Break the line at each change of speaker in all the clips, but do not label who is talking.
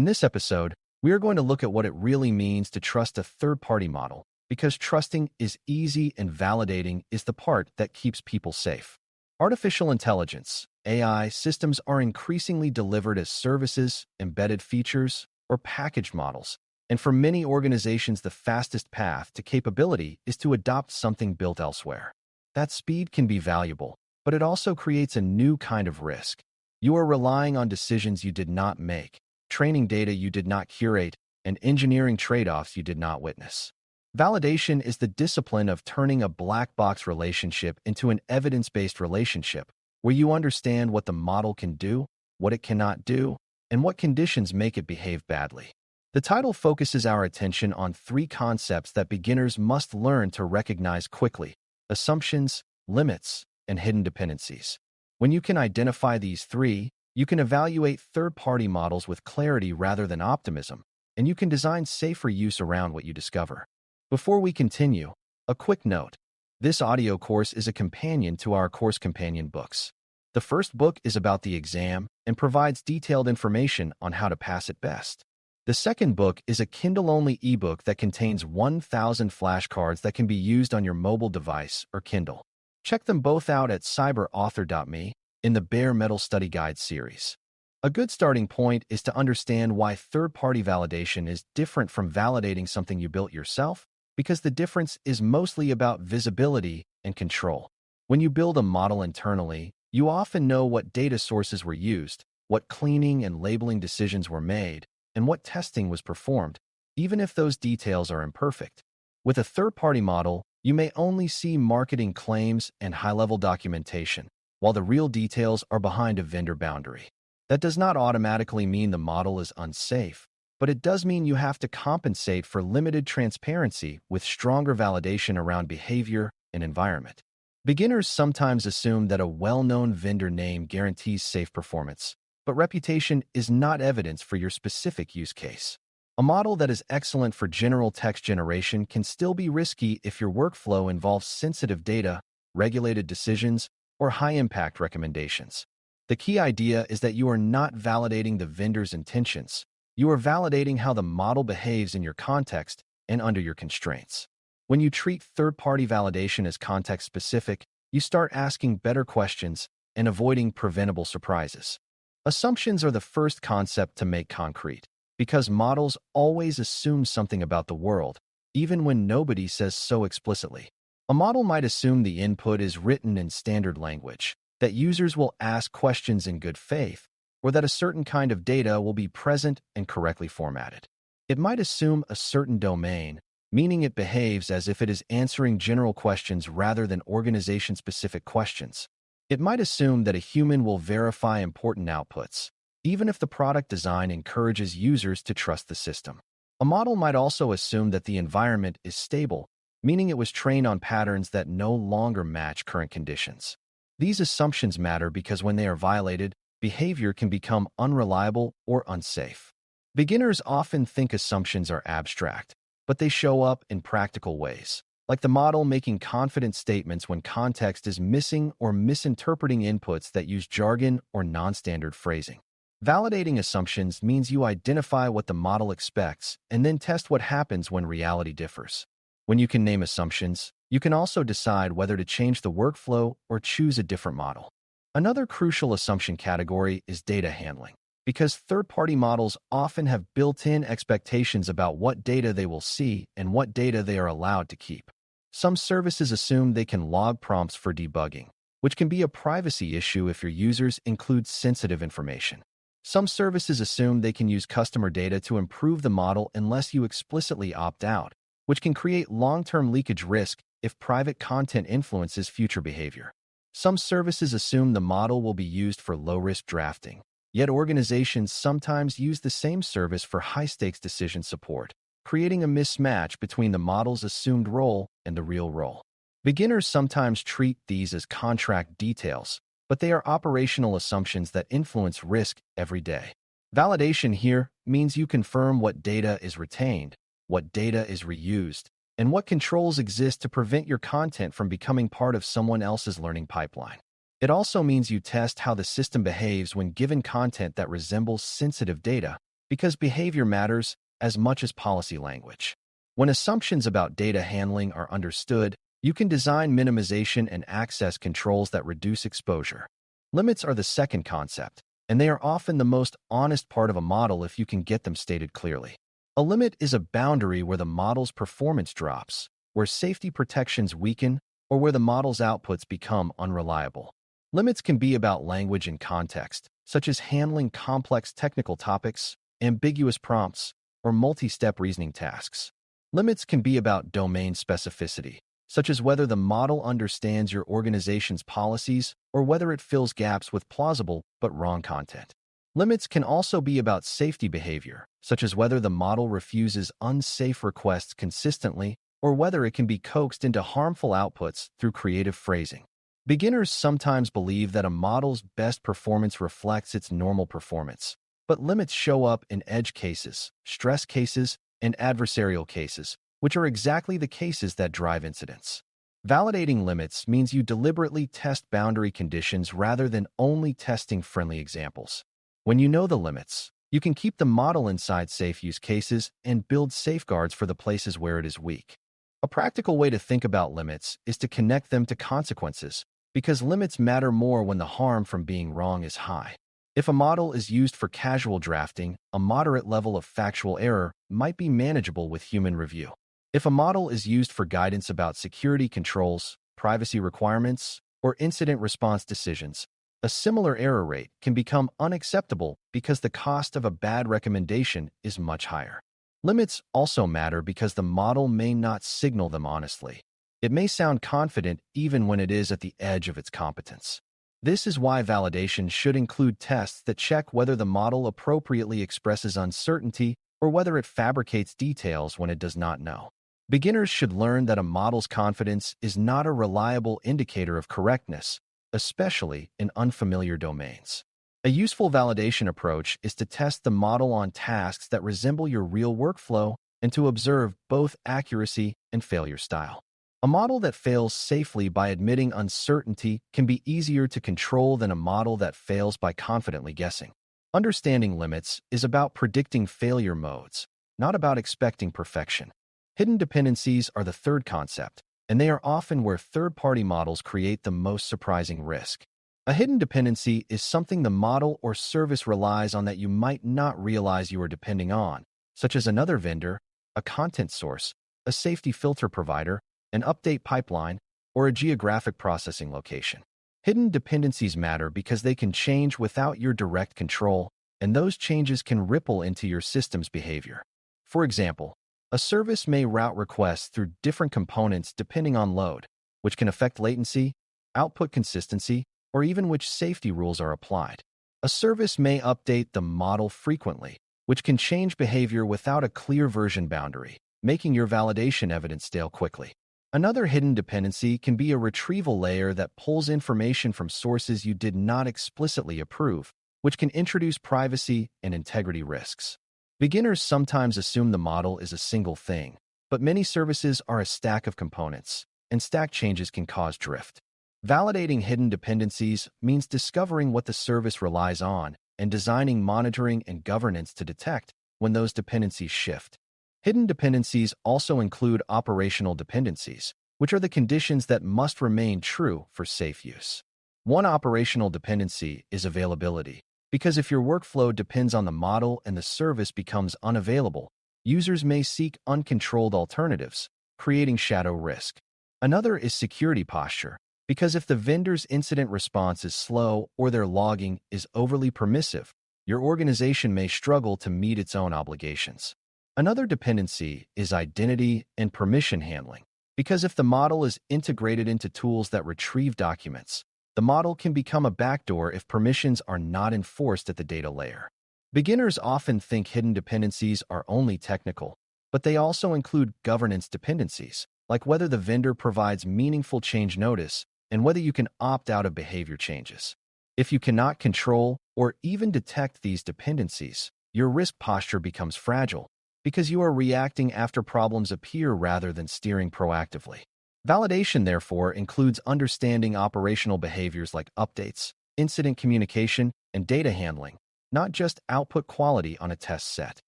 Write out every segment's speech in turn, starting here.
In this episode, we are going to look at what it really means to trust a third-party model, because trusting is easy and validating is the part that keeps people safe. Artificial intelligence, AI, systems are increasingly delivered as services, embedded features, or packaged models. And for many organizations, the fastest path to capability is to adopt something built elsewhere. That speed can be valuable, but it also creates a new kind of risk. You are relying on decisions you did not make, training data you did not curate, and engineering trade-offs you did not witness. Validation is the discipline of turning a black box relationship into an evidence-based relationship, where you understand what the model can do, what it cannot do, and what conditions make it behave badly. The title focuses our attention on three concepts that beginners must learn to recognize quickly: assumptions, limits, and hidden dependencies. When you can identify these three, you can evaluate third-party models with clarity rather than optimism, and you can design safer use around what you discover. Before we continue, a quick note. This audio course is a companion to our course companion books. The first book is about the exam and provides detailed information on how to pass it best. The second book is a Kindle-only ebook that contains 1,000 flashcards that can be used on your mobile device or Kindle. Check them both out at cyber.author.me in the Bare Metal Study Guide series. A good starting point is to understand why third-party validation is different from validating something you built yourself, because the difference is mostly about visibility and control. When you build a model internally, you often know what data sources were used, what cleaning and labeling decisions were made, and what testing was performed, even if those details are imperfect. With a third-party model, you may only see marketing claims and high-level documentation, while the real details are behind a vendor boundary. That does not automatically mean the model is unsafe, but it does mean you have to compensate for limited transparency with stronger validation around behavior and environment. Beginners sometimes assume that a well-known vendor name guarantees safe performance, but reputation is not evidence for your specific use case. A model that is excellent for general text generation can still be risky if your workflow involves sensitive data, regulated decisions, or high-impact recommendations. The key idea is that you are not validating the vendor's intentions. You are validating how the model behaves in your context and under your constraints. When you treat third-party validation as context-specific, you start asking better questions and avoiding preventable surprises. Assumptions are the first concept to make concrete, because models always assume something about the world, even when nobody says so explicitly. A model might assume the input is written in standard language, that users will ask questions in good faith, or that a certain kind of data will be present and correctly formatted. It might assume a certain domain, meaning it behaves as if it is answering general questions rather than organization-specific questions. It might assume that a human will verify important outputs, even if the product design encourages users to trust the system. A model might also assume that the environment is stable, meaning it was trained on patterns that no longer match current conditions. These assumptions matter because when they are violated, behavior can become unreliable or unsafe. Beginners often think assumptions are abstract, but they show up in practical ways, like the model making confident statements when context is missing or misinterpreting inputs that use jargon or non-standard phrasing. Validating assumptions means you identify what the model expects and then test what happens when reality differs. When you can name assumptions, you can also decide whether to change the workflow or choose a different model. Another crucial assumption category is data handling, because third-party models often have built-in expectations about what data they will see and what data they are allowed to keep. Some services assume they can log prompts for debugging, which can be a privacy issue if your users include sensitive information. Some services assume they can use customer data to improve the model unless you explicitly opt out, which can create long-term leakage risk if private content influences future behavior. Some services assume the model will be used for low-risk drafting, yet organizations sometimes use the same service for high-stakes decision support, creating a mismatch between the model's assumed role and the real role. Beginners sometimes treat these as contract details, but they are operational assumptions that influence risk every day. Validation here means you confirm what data is retained, what data is reused, and what controls exist to prevent your content from becoming part of someone else's learning pipeline. It also means you test how the system behaves when given content that resembles sensitive data, because behavior matters as much as policy language. When assumptions about data handling are understood, you can design minimization and access controls that reduce exposure. Limits are the second concept, and they are often the most honest part of a model if you can get them stated clearly. A limit is a boundary where the model's performance drops, where safety protections weaken, or where the model's outputs become unreliable. Limits can be about language and context, such as handling complex technical topics, ambiguous prompts, or multi-step reasoning tasks. Limits can be about domain specificity, such as whether the model understands your organization's policies or whether it fills gaps with plausible but wrong content. Limits can also be about safety behavior, such as whether the model refuses unsafe requests consistently or whether it can be coaxed into harmful outputs through creative phrasing. Beginners sometimes believe that a model's best performance reflects its normal performance, but limits show up in edge cases, stress cases, and adversarial cases, which are exactly the cases that drive incidents. Validating limits means you deliberately test boundary conditions rather than only testing friendly examples. When you know the limits, you can keep the model inside safe use cases and build safeguards for the places where it is weak. A practical way to think about limits is to connect them to consequences, because limits matter more when the harm from being wrong is high. If a model is used for casual drafting, a moderate level of factual error might be manageable with human review. If a model is used for guidance about security controls, privacy requirements, or incident response decisions, a similar error rate can become unacceptable because the cost of a bad recommendation is much higher. Limits also matter because the model may not signal them honestly. It may sound confident even when it is at the edge of its competence. This is why validation should include tests that check whether the model appropriately expresses uncertainty or whether it fabricates details when it does not know. Beginners should learn that a model's confidence is not a reliable indicator of correctness, especially in unfamiliar domains. A useful validation approach is to test the model on tasks that resemble your real workflow and to observe both accuracy and failure style. A model that fails safely by admitting uncertainty can be easier to control than a model that fails by confidently guessing. Understanding limits is about predicting failure modes, not about expecting perfection. Hidden dependencies are the third concept, and they are often where third-party models create the most surprising risk. A hidden dependency is something the model or service relies on that you might not realize you are depending on, such as another vendor, a content source, a safety filter provider, an update pipeline, or a geographic processing location. Hidden dependencies matter because they can change without your direct control, and those changes can ripple into your system's behavior. For example, a service may route requests through different components depending on load, which can affect latency, output consistency, or even which safety rules are applied. A service may update the model frequently, which can change behavior without a clear version boundary, making your validation evidence stale quickly. Another hidden dependency can be a retrieval layer that pulls information from sources you did not explicitly approve, which can introduce privacy and integrity risks. Beginners sometimes assume the model is a single thing, but many services are a stack of components, and stack changes can cause drift. Validating hidden dependencies means discovering what the service relies on and designing monitoring and governance to detect when those dependencies shift. Hidden dependencies also include operational dependencies, which are the conditions that must remain true for safe use. One operational dependency is availability, because if your workflow depends on the model and the service becomes unavailable, users may seek uncontrolled alternatives, creating shadow risk. Another is security posture, because if the vendor's incident response is slow or their logging is overly permissive, your organization may struggle to meet its own obligations. Another dependency is identity and permission handling, because if the model is integrated into tools that retrieve documents, the model can become a backdoor if permissions are not enforced at the data layer. Beginners often think hidden dependencies are only technical, but they also include governance dependencies, like whether the vendor provides meaningful change notice and whether you can opt out of behavior changes. If you cannot control or even detect these dependencies, your risk posture becomes fragile because you are reacting after problems appear rather than steering proactively. Validation, therefore, includes understanding operational behaviors like updates, incident communication, and data handling, not just output quality on a test set.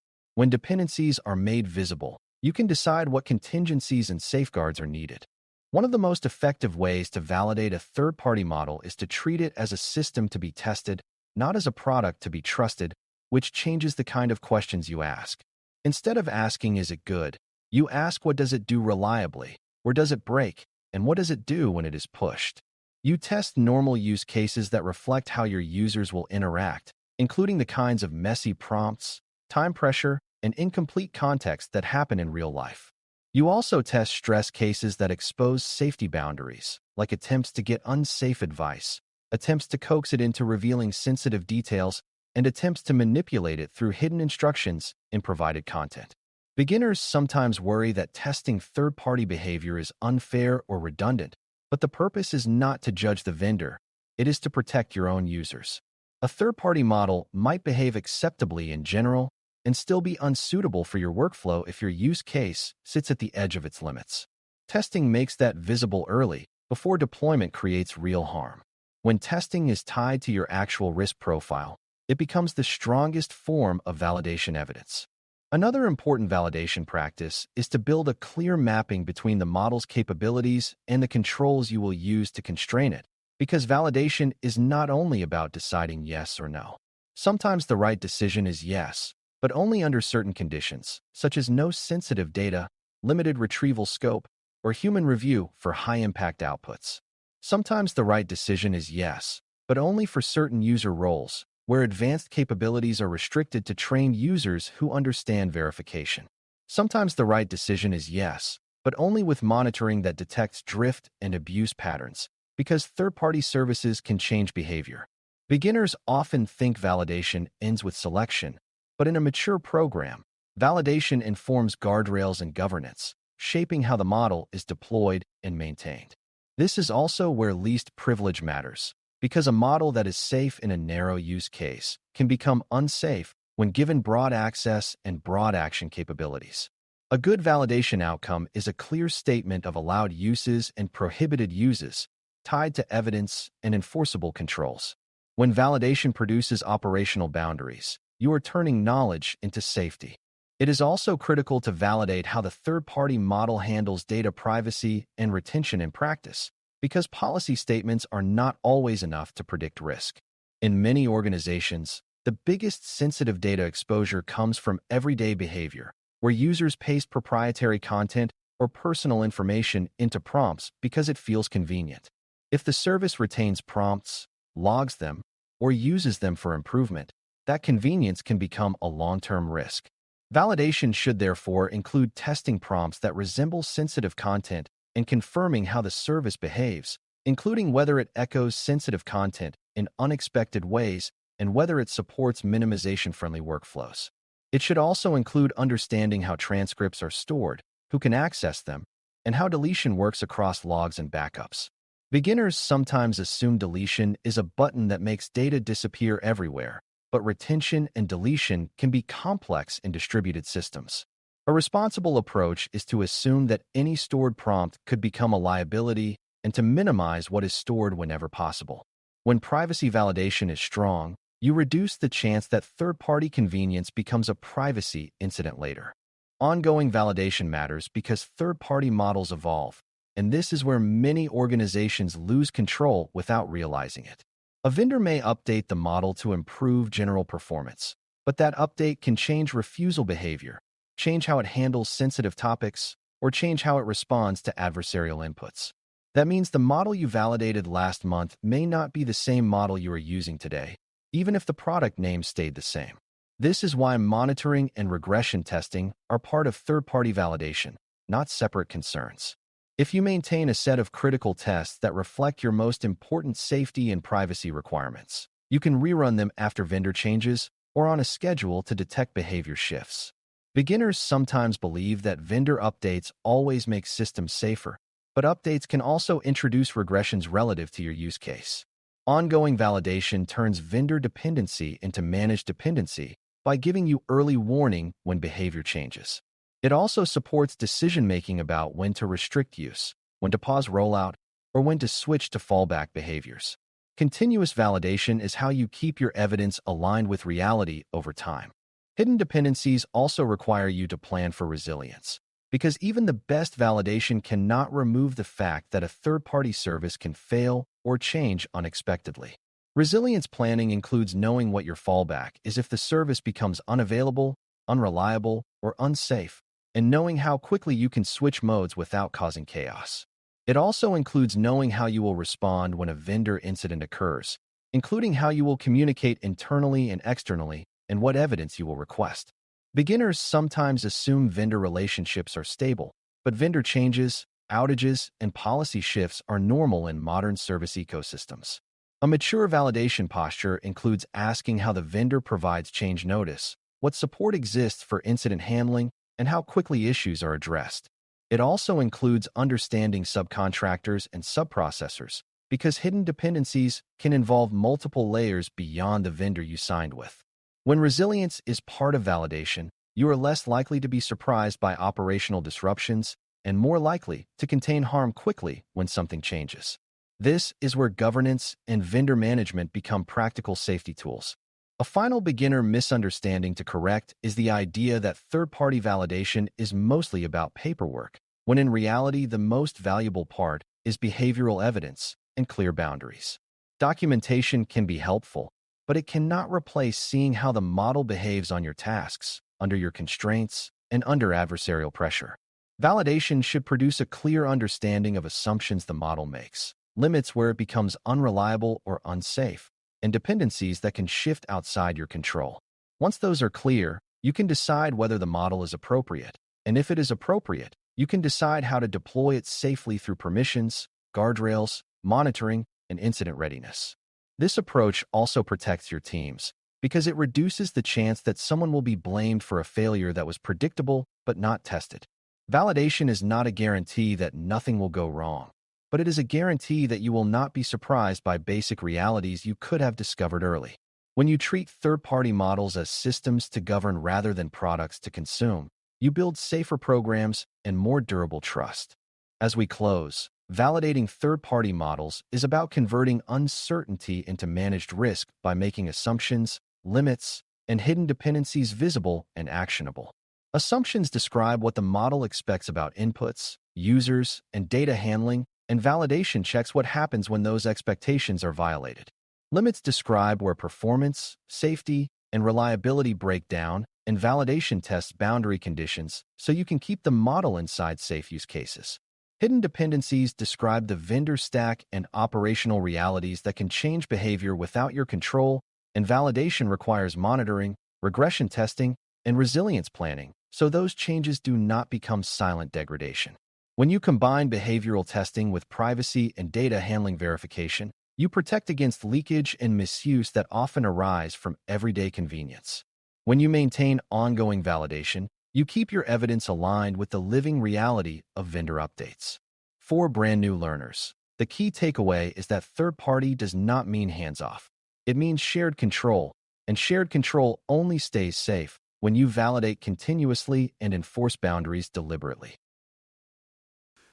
When dependencies are made visible, you can decide what contingencies and safeguards are needed. One of the most effective ways to validate a third-party model is to treat it as a system to be tested, not as a product to be trusted, which changes the kind of questions you ask. Instead of asking, "Is it good?" you ask, "What does it do reliably? Where does it break? And what does it do when it is pushed?" You test normal use cases that reflect how your users will interact, including the kinds of messy prompts, time pressure, and incomplete context that happen in real life. You also test stress cases that expose safety boundaries, like attempts to get unsafe advice, attempts to coax it into revealing sensitive details, and attempts to manipulate it through hidden instructions in provided content. Beginners sometimes worry that testing third-party behavior is unfair or redundant, but the purpose is not to judge the vendor, it is to protect your own users. A third-party model might behave acceptably in general and still be unsuitable for your workflow if your use case sits at the edge of its limits. Testing makes that visible early, before deployment creates real harm. When testing is tied to your actual risk profile, it becomes the strongest form of validation evidence. Another important validation practice is to build a clear mapping between the model's capabilities and the controls you will use to constrain it, because validation is not only about deciding yes or no. Sometimes the right decision is yes, but only under certain conditions, such as no sensitive data, limited retrieval scope, or human review for high-impact outputs. Sometimes the right decision is yes, but only for certain user roles, where advanced capabilities are restricted to trained users who understand verification. Sometimes the right decision is yes, but only with monitoring that detects drift and abuse patterns, because third-party services can change behavior. Beginners often think validation ends with selection, but in a mature program, validation informs guardrails and governance, shaping how the model is deployed and maintained. This is also where least privilege matters, because a model that is safe in a narrow use case can become unsafe when given broad access and broad action capabilities. A good validation outcome is a clear statement of allowed uses and prohibited uses, tied to evidence and enforceable controls. When validation produces operational boundaries, you are turning knowledge into safety. It is also critical to validate how the third-party model handles data privacy and retention in practice, because policy statements are not always enough to predict risk. In many organizations, the biggest sensitive data exposure comes from everyday behavior, where users paste proprietary content or personal information into prompts because it feels convenient. If the service retains prompts, logs them, or uses them for improvement, that convenience can become a long-term risk. Validation should therefore include testing prompts that resemble sensitive content and confirming how the service behaves, including whether it echoes sensitive content in unexpected ways and whether it supports minimization-friendly workflows. It should also include understanding how transcripts are stored, who can access them, and how deletion works across logs and backups. Beginners sometimes assume deletion is a button that makes data disappear everywhere, but retention and deletion can be complex in distributed systems. A responsible approach is to assume that any stored prompt could become a liability and to minimize what is stored whenever possible. When privacy validation is strong, you reduce the chance that third-party convenience becomes a privacy incident later. Ongoing validation matters because third-party models evolve, and this is where many organizations lose control without realizing it. A vendor may update the model to improve general performance, but that update can change refusal behavior, change how it handles sensitive topics, or change how it responds to adversarial inputs. That means the model you validated last month may not be the same model you are using today, even if the product name stayed the same. This is why monitoring and regression testing are part of third-party validation, not separate concerns. If you maintain a set of critical tests that reflect your most important safety and privacy requirements, you can rerun them after vendor changes or on a schedule to detect behavior shifts. Beginners sometimes believe that vendor updates always make systems safer, but updates can also introduce regressions relative to your use case. Ongoing validation turns vendor dependency into managed dependency by giving you early warning when behavior changes. It also supports decision-making about when to restrict use, when to pause rollout, or when to switch to fallback behaviors. Continuous validation is how you keep your evidence aligned with reality over time. Hidden dependencies also require you to plan for resilience, because even the best validation cannot remove the fact that a third-party service can fail or change unexpectedly. Resilience planning includes knowing what your fallback is if the service becomes unavailable, unreliable, or unsafe, and knowing how quickly you can switch modes without causing chaos. It also includes knowing how you will respond when a vendor incident occurs, including how you will communicate internally and externally and what evidence you will request. Beginners sometimes assume vendor relationships are stable, but vendor changes, outages, and policy shifts are normal in modern service ecosystems. A mature validation posture includes asking how the vendor provides change notice, what support exists for incident handling, and how quickly issues are addressed. It also includes understanding subcontractors and subprocessors, because hidden dependencies can involve multiple layers beyond the vendor you signed with. When resilience is part of validation, you are less likely to be surprised by operational disruptions and more likely to contain harm quickly when something changes. This is where governance and vendor management become practical safety tools. A final beginner misunderstanding to correct is the idea that third-party validation is mostly about paperwork, when in reality the most valuable part is behavioral evidence and clear boundaries. Documentation can be helpful, but it cannot replace seeing how the model behaves on your tasks, under your constraints, and under adversarial pressure. Validation should produce a clear understanding of assumptions the model makes, limits where it becomes unreliable or unsafe, and dependencies that can shift outside your control. Once those are clear, you can decide whether the model is appropriate, and if it is appropriate, you can decide how to deploy it safely through permissions, guardrails, monitoring, and incident readiness. This approach also protects your teams, because it reduces the chance that someone will be blamed for a failure that was predictable but not tested. Validation is not a guarantee that nothing will go wrong, but it is a guarantee that you will not be surprised by basic realities you could have discovered early. When you treat third-party models as systems to govern rather than products to consume, you build safer programs and more durable trust. As we close, validating third-party models is about converting uncertainty into managed risk by making assumptions, limits, and hidden dependencies visible and actionable. Assumptions describe what the model expects about inputs, users, and data handling, and validation checks what happens when those expectations are violated. Limits describe where performance, safety, and reliability break down, and validation tests boundary conditions so you can keep the model inside safe use cases. Hidden dependencies describe the vendor stack and operational realities that can change behavior without your control, and validation requires monitoring, regression testing, and resilience planning, so those changes do not become silent degradation. When you combine behavioral testing with privacy and data handling verification, you protect against leakage and misuse that often arise from everyday convenience. When you maintain ongoing validation, you keep your evidence aligned with the living reality of vendor updates. For brand new learners, the key takeaway is that third party does not mean hands-off. It means shared control, and shared control only stays safe when you validate continuously and enforce boundaries deliberately.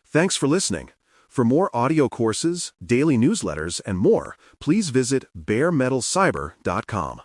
Thanks for listening. For more audio courses, daily newsletters, and more, please visit DailyCyber.News.